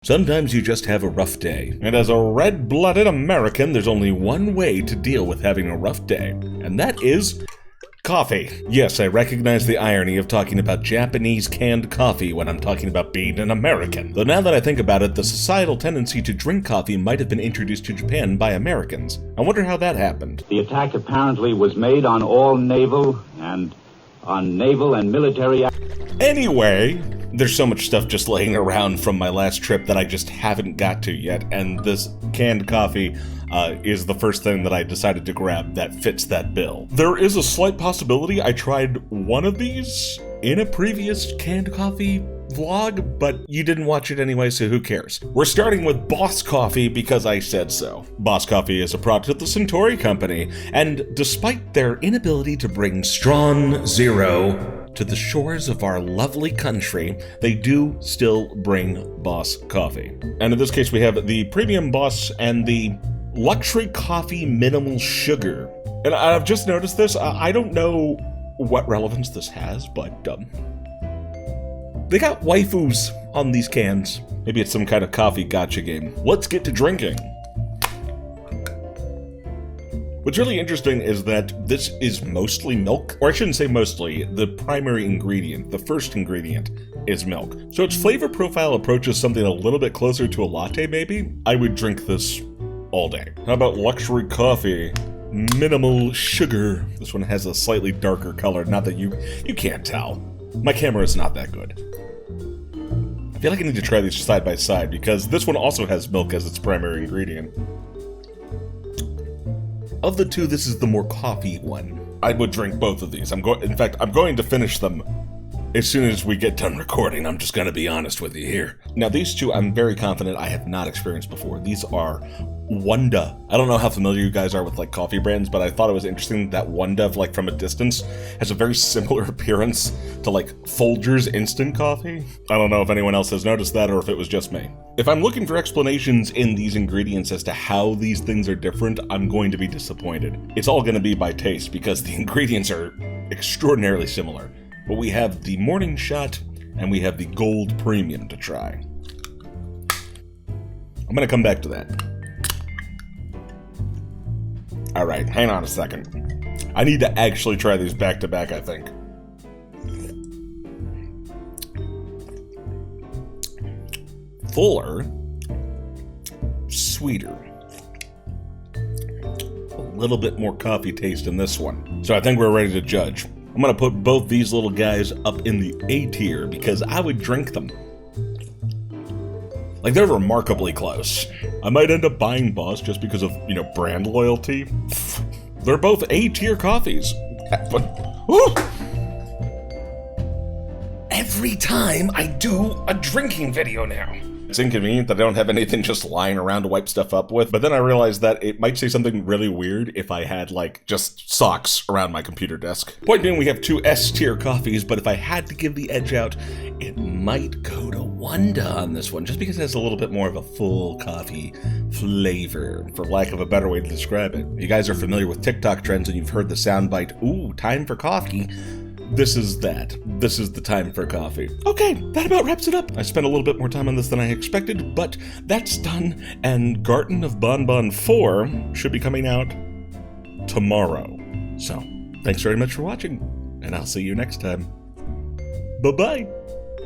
Sometimes you just have a rough day. And as a red-blooded American, there's only one way to deal with having a rough day, and that is coffee. Yes, I recognize the irony of talking about Japanese canned coffee when I'm talking about being an American. Though now that I think about it, the societal tendency to drink coffee might have been introduced to Japan by Americans. I wonder how that happened. The attack apparently was made on all naval and military... Anyway, there's so much stuff just laying around from my last trip that I just haven't got to yet, and this canned coffee is the first thing that I decided to grab that fits that bill. There is a slight possibility I tried one of these in a previous canned coffee vlog, but you didn't watch it anyway, so who cares? We're starting with Boss Coffee because I said so. Boss Coffee is a product of the Centauri Company, and despite their inability to bring strong zero to the shores of our lovely country, they do still bring Boss Coffee. And in this case, we have the Premium Boss and the Luxury Coffee Minimal Sugar. And I've just noticed this. I don't know what relevance this has, but they got waifus on these cans. Maybe it's some kind of coffee gotcha game. Let's get to drinking. What's really interesting is that this is mostly milk, or I shouldn't say mostly, the primary ingredient, the first ingredient, is milk. So its flavor profile approaches something a little bit closer to a latte maybe. I would drink this all day. How about Luxury Coffee? Minimal Sugar. This one has a slightly darker color, not that you can't tell. My camera is not that good. I feel like I need to try these side by side because this one also has milk as its primary ingredient. Of the two, this is the more coffee one. I would drink both of these. In fact, I'm going to finish them as soon as we get done recording. I'm just gonna be honest with you here. Now, these two, I'm very confident I have not experienced before. These are Wanda. I don't know how familiar you guys are with like coffee brands, but I thought it was interesting that Wanda, like from a distance, has a very similar appearance to like Folgers instant coffee. I don't know if anyone else has noticed that or if it was just me. If I'm looking for explanations in these ingredients as to how these things are different, I'm going to be disappointed. It's all going to be by taste because the ingredients are extraordinarily similar. But we have the morning shot and we have the gold premium to try. I'm going to come back to that. All right, hang on a second. I need to actually try these back to back, I think. Fuller, sweeter, a little bit more coffee taste in this one. So I think we're ready to judge. I'm gonna put both these little guys up in the A tier because I would drink them. Like, they're remarkably close. I might end up buying Boss just because of, brand loyalty. They're both A-tier coffees. But, every time I do a drinking video now. It's inconvenient that I don't have anything just lying around to wipe stuff up with, but then I realized that it might say something really weird if I had, just socks around my computer desk. Point being, we have two S-tier coffees, but if I had to give the edge out, it might go to Wanda on this one, just because it has a little bit more of a full coffee flavor, for lack of a better way to describe it. If you guys are familiar with TikTok trends and you've heard the soundbite, ooh, time for coffee, this is that. This is the time for coffee. Okay, that about wraps it up. I spent a little bit more time on this than I expected, but that's done, and Garden of Bonbon 4 should be coming out tomorrow. So, thanks very much for watching, and I'll see you next time. Bye-bye.